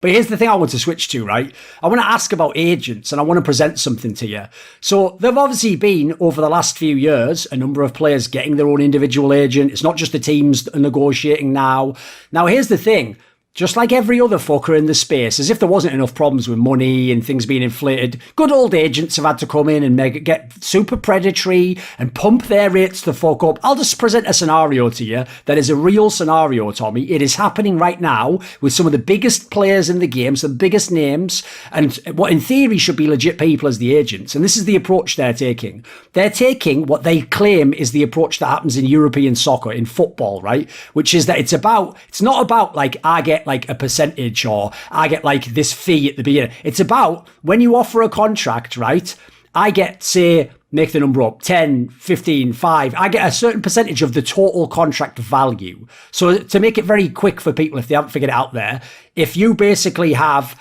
But here's the thing I want to switch to, right? I want to ask about agents and I want to present something to you. So there've obviously been, over the last few years, a number of players getting their own individual agent. It's not just the teams that are negotiating now. Now, here's the thing. Just like every other fucker in the space, as if there wasn't enough problems with money and things being inflated, good old agents have had to come in and get super predatory and pump their rates the fuck up. I'll just present a scenario to you that is a real scenario, Tommy. It is happening right now with some of the biggest players in the game, some biggest names, and what in theory should be legit people as the agents. And this is the approach they're taking. They're taking what they claim is the approach that happens in European soccer, in football, right? Which is that it's not about like, I get like a percentage or I get like this fee at the beginning. It's about when you offer a contract, right? I get, say, make the number up, 10, 15, 5. I get a certain percentage of the total contract value. So to make it very quick for people, if they haven't figured it out there, if you basically have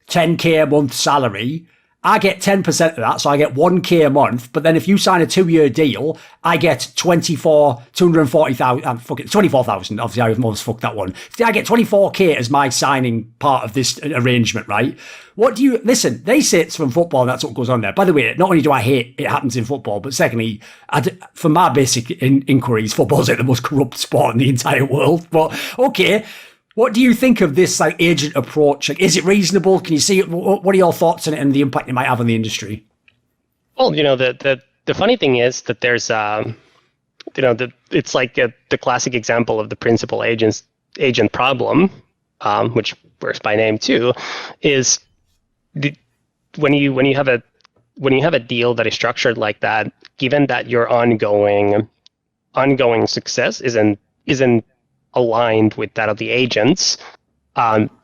10K a month salary, I get 10% of that, so I get 1K a month. But then if you sign a 2-year deal, I get 240,000, 24,000. Obviously, I almost fucked that one. I get 24K as my signing part of this arrangement, right? Listen, they say it's from football and that's what goes on there. By the way, not only do I hate it happens in football, but secondly, for my basic inquiries, football's like the most corrupt sport in the entire world. But okay. What do you think of this like agent approach? Like, is it reasonable? Can you see it? What are your thoughts on it and the impact it might have on the industry? Well, the funny thing is that there's it's like the classic example of the principal agent problem, which works by name too, is when you have a deal that is structured like that, given that your ongoing success isn't aligned with that of the agents,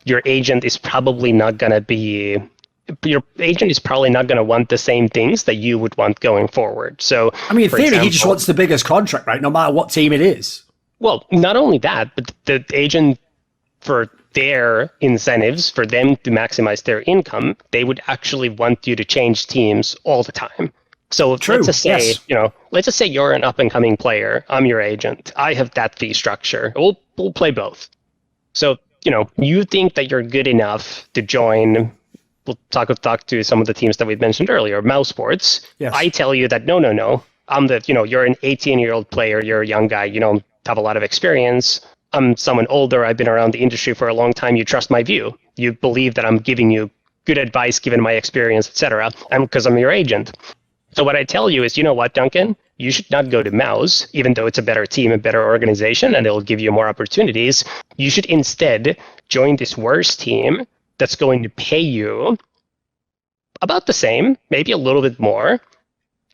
your agent is probably not going to want the same things that you would want going forward. So, I mean, in theory, he just wants the biggest contract, right? No matter what team it is. Well, not only that, but the agent, for their incentives, for them to maximize their income, they would actually want you to change teams all the time. So let's just say, let's just say you're an up-and-coming player. I'm your agent. I have that fee structure. We'll play both. So, you think that you're good enough to join. We'll talk to some of the teams that we've mentioned earlier, Mouse Sports. Yes. I tell you that, no. I'm you're an 18-year-old player. You're a young guy. You don't have a lot of experience. I'm someone older. I've been around the industry for a long time. You trust my view. You believe that I'm giving you good advice given my experience, etc. And because I'm your agent. So what I tell you is, you know what, Duncan? You should not go to Mouse, even though it's a better team, a better organization, and it'll give you more opportunities. You should instead join this worse team that's going to pay you about the same, maybe a little bit more.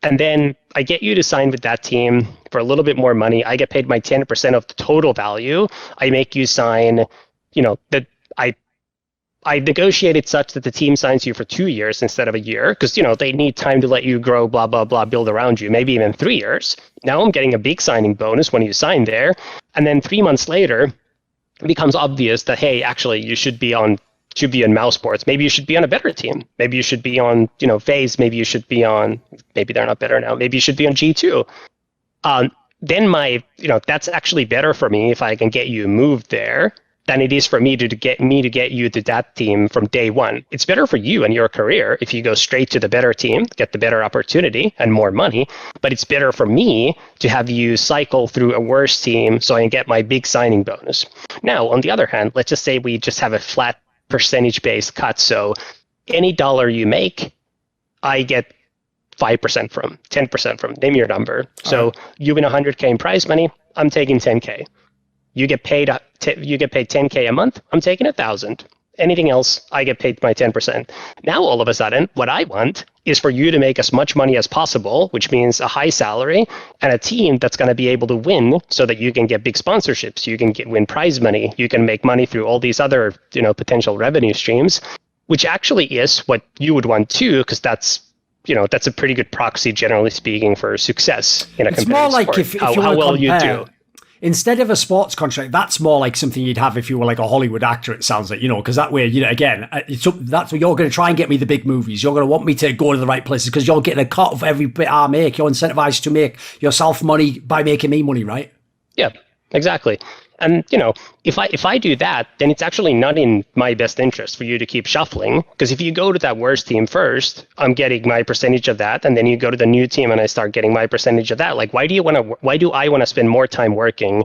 And then I get you to sign with that team for a little bit more money. I get paid my 10% of the total value. I make you sign, I negotiated such that the team signs you for 2 years instead of a year because, they need time to let you grow, blah, blah, blah, build around you, maybe even 3 years. Now I'm getting a big signing bonus when you sign there. And then 3 months later, it becomes obvious that, hey, actually, you should be on Mouse Sports. Maybe you should be on a better team. Maybe you should be on, FaZe. Maybe you should be on, maybe they're not better now. Maybe you should be on G2. Then that's actually better for me if I can get you moved there than it is for me to get you to that team from day one. It's better for you and your career if you go straight to the better team, get the better opportunity and more money, but it's better for me to have you cycle through a worse team so I can get my big signing bonus. Now, on the other hand, let's just say we just have a flat percentage-based cut, so any dollar you make, I get 5% from, 10% from, name your number. So you win 100K in prize money, I'm taking 10K. You get paid 10K a month, I'm taking 1,000. Anything else, I get paid my 10%. Now, all of a sudden, what I want is for you to make as much money as possible, which means a high salary and a team that's going to be able to win so that you can get big sponsorships, you can win prize money, you can make money through all these other, potential revenue streams, which actually is what you would want too, because that's a pretty good proxy, generally speaking, for success in a competitive sport. If you how well you do. Instead of a sports contract, that's more like something you'd have if you were like a Hollywood actor, it sounds like, because that way, again, that's what you're going to try and get me the big movies. You're going to want me to go to the right places because you're getting a cut of every bit I make. You're incentivized to make yourself money by making me money, right? Yeah, exactly. And if I do that, then it's actually not in my best interest for you to keep shuffling. Because if you go to that worst team first, I'm getting my percentage of that, and then you go to the new team and I start getting my percentage of that. Like, why do I want to spend more time working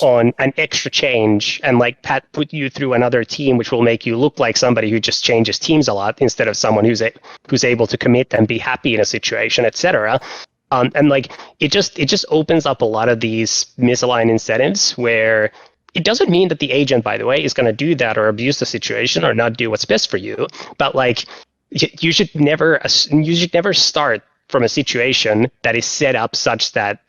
on an extra change and like put you through another team, which will make you look like somebody who just changes teams a lot instead of someone who's able to commit and be happy in a situation, etc. And like it just opens up a lot of these misaligned incentives where it doesn't mean that the agent, by the way, is going to do that or abuse the situation or not do what's best for you. But like you should never start from a situation that is set up such that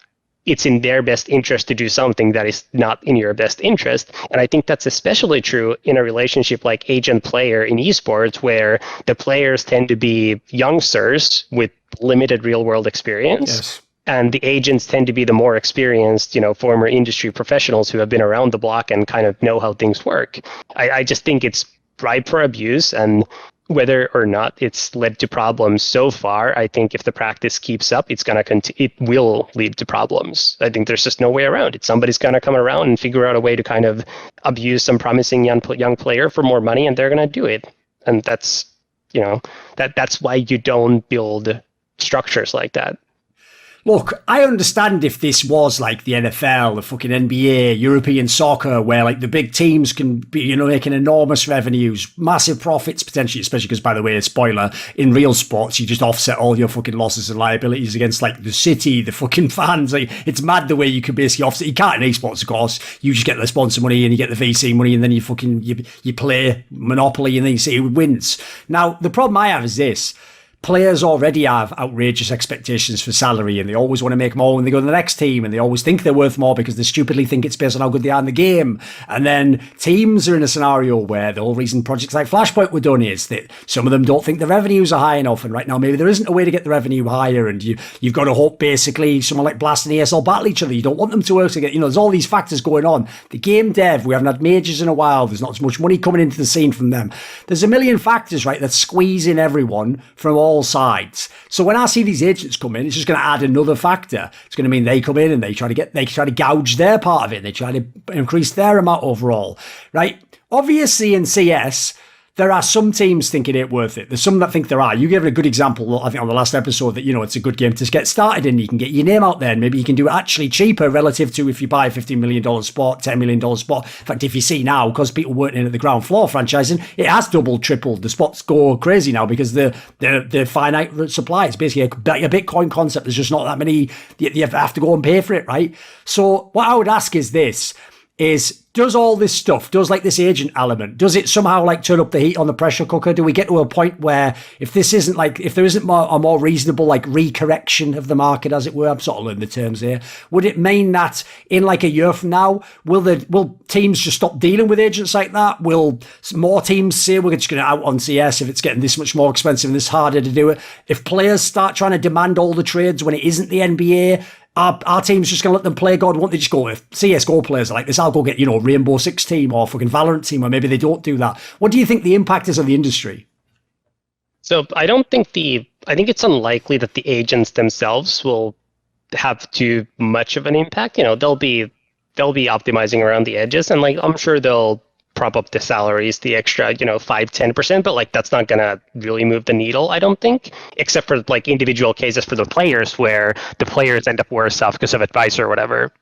it's in their best interest to do something that is not in your best interest. And I think that's especially true in a relationship like agent-player in esports, where the players tend to be youngsters with limited real-world experience. Yes. And the agents tend to be the more experienced, former industry professionals who have been around the block and kind of know how things work. I just think it's ripe for abuse, and whether or not it's led to problems so far, I think if the practice keeps up, it will lead to problems. I think there's just no way around it. Somebody's going to come around and figure out a way to kind of abuse some promising young player for more money, and they're going to do it. And that's why you don't build structures like that. Look, I understand if this was like the NFL, the fucking NBA, European soccer, where like the big teams can be, making enormous revenues, massive profits potentially, especially because, by the way, spoiler, in real sports, you just offset all your fucking losses and liabilities against like the city, the fucking fans. Like, it's mad the way you can basically offset. You can't in esports, of course. You just get the sponsor money and you get the VC money, and then you play Monopoly and then you see who wins. Now, the problem I have is this. Players already have outrageous expectations for salary, and they always want to make more when they go to the next team, and they always think they're worth more because they stupidly think it's based on how good they are in the game. And then teams are in a scenario where the whole reason projects like Flashpoint were done is that some of them don't think the revenues are high enough, and right now maybe there isn't a way to get the revenue higher, and you've got to hope basically someone like Blast and ESL battle each other. You don't want them to work together. There's all these factors going on. The game dev, we haven't had majors in a while. There's not as much money coming into the scene from them. There's a million factors, right, that squeeze in everyone from all sides. So when I see these agents come in, it's just going to add another factor. It's going to mean they come in and they try to gouge their part of it. They try to increase their amount overall, right? Obviously in CS, there are some teams thinking it ain't worth it. There's some that think there are. You gave a good example, I think, on the last episode that, it's a good game to get started in. You can get your name out there, and maybe you can do it actually cheaper relative to if you buy a $15 million spot, $10 million spot. In fact, if you see now, because people weren't in at the ground floor franchising, it has doubled, tripled. The spots go crazy now because the finite supply. It's basically a Bitcoin concept. There's just not that many. You have to go and pay for it, right? So what I would ask is this, does all this stuff, does like this agent element, does it somehow like turn up the heat on the pressure cooker? Do we get to a point where if there isn't a more reasonable like recorrection of the market, as it were, I'm sort of learning the terms here, would it mean that in like a year from now, will teams just stop dealing with agents like that? Will more teams say we're just going to out on CS if it's getting this much more expensive and this harder to do it? If players start trying to demand all the trades when it isn't the NBA, our team's just going to let them play God? Won't they just go with CSGO players like this? I'll go get, Rainbow Six team or fucking Valorant team, or maybe they don't do that. What do you think the impact is on the industry? So I think it's unlikely that the agents themselves will have too much of an impact. They'll be optimizing around the edges, and like I'm sure they'll prop up the salaries, the extra, 5-10%, but like that's not gonna really move the needle, I don't think, except for like individual cases for the players where the players end up worse off because of advice or whatever,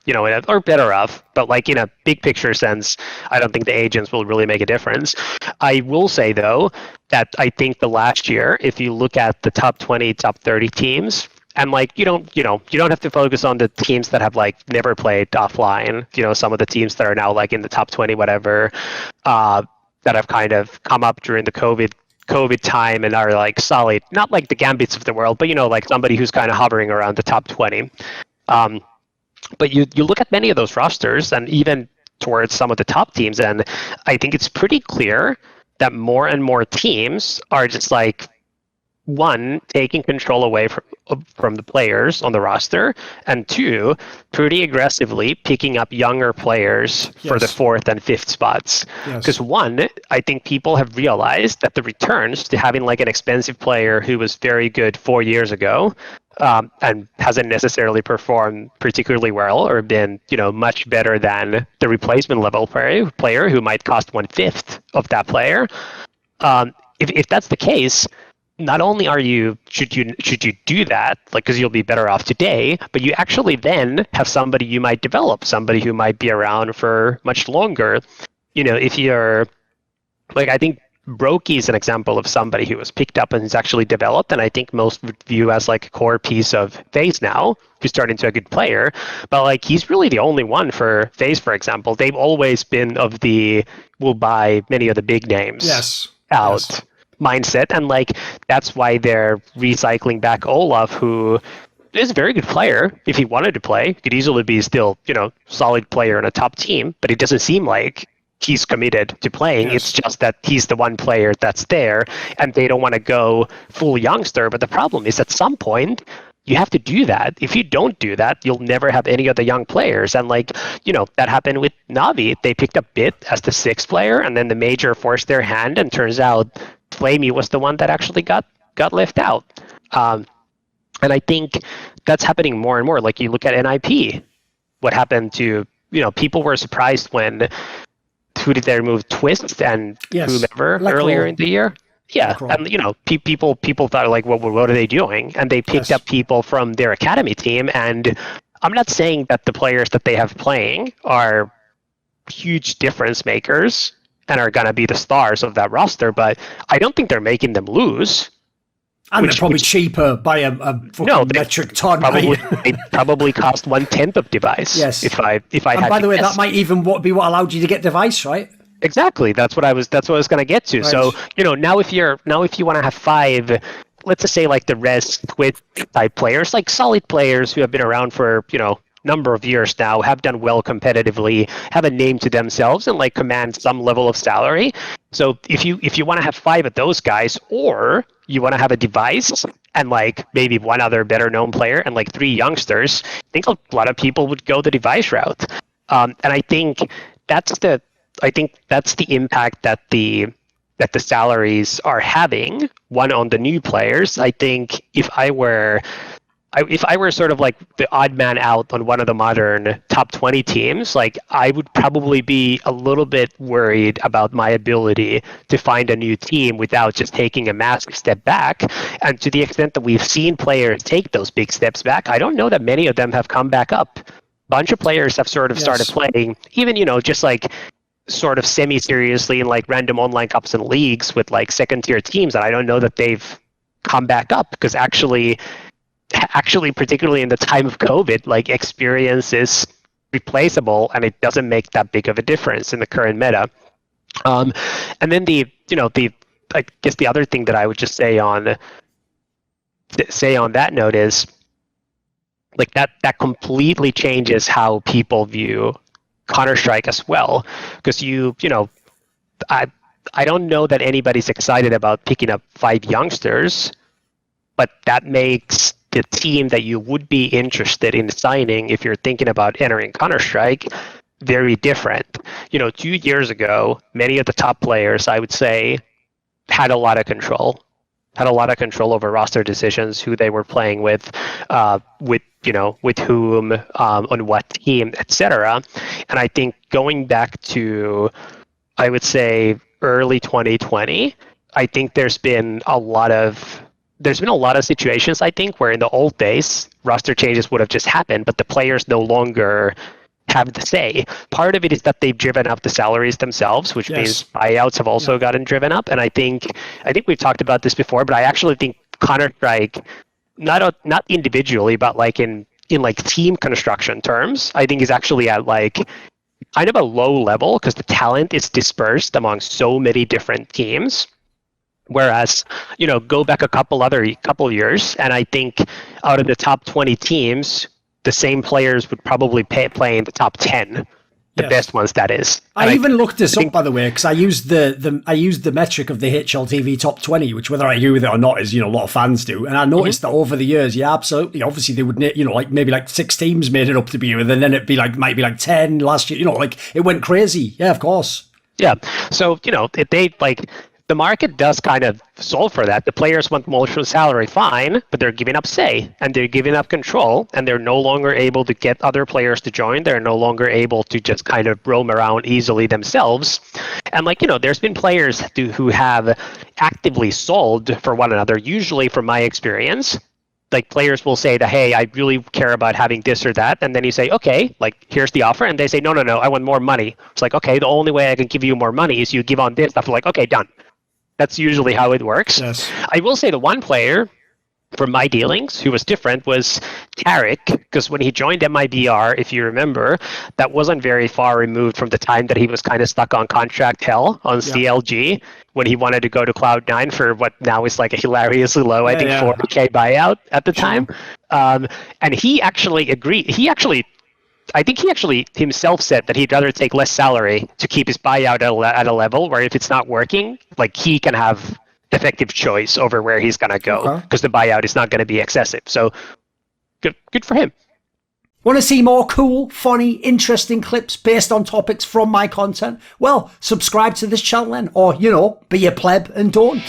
or better off. But like in a big picture sense, I don't think the agents will really make a difference. I will say though that I think the last year, if you look at the top 20, top 30 teams, and like you don't have to focus on the teams that have like never played offline. Some of the teams that are now like in the top 20, whatever, that have kind of come up during the COVID time and are like solid. Not like the Gambits of the world, but like somebody who's kind of hovering around the top 20. But you look at many of those rosters and even towards some of the top teams, and I think it's pretty clear that more and more teams are just like, one, taking control away from the players on the roster, and 2, pretty aggressively picking up younger players for the 4th and 5th spots. Because 1, I think people have realized that the returns to having like an expensive player who was very good 4 years ago and hasn't necessarily performed particularly well or been, much better than the replacement level player who might cost 1/5 of that player. If that's the case, not only should you do that, like, because you'll be better off today, but you actually then have somebody you might develop, somebody who might be around for much longer. If you're like, I think Brokey is an example of somebody who was picked up and is actually developed, and I think most would view as like a core piece of FaZe now, who's turned into a good player. But like, he's really the only one for FaZe, for example. They've always been of the we'll buy many of the big names out mindset, and like that's why they're recycling back Olaf, who is a very good player. If he wanted to play, could easily be still, solid player in a top team, but it doesn't seem like he's committed to playing. It's just that he's the one player that's there, and they don't want to go full youngster. But the problem is, at some point, you have to do that. If you don't do that, you'll never have any of the young players. And like, that happened with Navi. They picked up Bit as the 6th player, and then the major forced their hand, and turns out Flamey was the one that actually got left out. And I think that's happening more and more. Like, you look at NIP, what happened to, people were surprised when, who did they remove? Twist and whomever earlier in the year? Yeah, and people thought like, what are they doing? And they picked up people from their academy team. And I'm not saying that the players that they have playing are huge difference makers and are going to be the stars of that roster, but I don't think they're making them lose. And they're probably cheaper by a metric ton. They probably cost 1/10 of Device. Yes. If I and had by the way, guess. that might even be what allowed you to get Device, right? Exactly. That's what I was going to get to. Right. So now if you want to have 5, let's just say like the Res Twitch type players, like solid players who have been around for number of years now, have done well competitively, have a name to themselves, and like command some level of salary. So if you want to have 5 of those guys, or you want to have a Device and like maybe one other better known player and like 3 youngsters, I think a lot of people would go the Device route. And I think that's the impact that the salaries are having, one, on the new players. I think if I were sort of like the odd man out on one of the modern top 20 teams, like I would probably be a little bit worried about my ability to find a new team without just taking a massive step back. And to the extent that we've seen players take those big steps back, I don't know that many of them have come back up. A bunch of players have sort of started playing, even, just like sort of semi-seriously in like random online cups and leagues with like second-tier teams, and I don't know that they've come back up, because actually, particularly in the time of COVID, like experience is replaceable, and it doesn't make that big of a difference in the current meta. And then I guess the other thing that I would just say on that note is like that completely changes how people view Counter-Strike as well, because I don't know that anybody's excited about picking up 5 youngsters, but that makes the team that you would be interested in signing if you're thinking about entering Counter-Strike very different. 2 years ago, many of the top players, I would say, had a lot of control over roster decisions, who they were playing with whom, on what team, etc. And I think going back to, I would say, early 2020, I think there's been a lot of situations, I think, where in the old days, roster changes would have just happened, but the players no longer have the say. Part of it is that they've driven up the salaries themselves, which means buyouts have also gotten driven up. And I think we've talked about this before, but I actually think Counter-Strike, not individually, but like in like team construction terms, I think is actually at like kind of a low level, because the talent is dispersed among so many different teams. Whereas, go back a couple years, and I think out of the top 20 teams, the same players would probably play in the top 10. The best ones, that is. I even looked this up, by the way, because I used the metric of the HLTV top 20, which, whether I agree with it or not, is, a lot of fans do. And I noticed that over the years, yeah, absolutely. Obviously, they would, maybe 6 teams made it up to be with, and then it'd be might be 10 last year. It went crazy. Yeah, of course. Yeah. So, the market does kind of solve for that. The players want more salary, fine, but they're giving up say, and they're giving up control, and they're no longer able to get other players to join. They're no longer able to just kind of roam around easily themselves. And there's been players who have actively sold for one another, usually from my experience. Players will say that, hey, I really care about having this or that. And then you say, okay, here's the offer. And they say, no, I want more money. It's okay, the only way I can give you more money is you give on this stuff. Okay, done. That's usually how it works. Yes. I will say the one player from my dealings who was different was Tarek, because when he joined MIBR, if you remember, that wasn't very far removed from the time that he was kind of stuck on contract hell on CLG when he wanted to go to Cloud9 for what now is a hilariously low, I think 40K buyout at the time. And he actually agreed. I think he actually himself said that he'd rather take less salary to keep his buyout at a level where if it's not working, he can have effective choice over where he's going to go because the buyout is not going to be excessive. So good for him. Want to see more cool, funny, interesting clips based on topics from my content? Well, subscribe to this channel then, or, be a pleb and don't.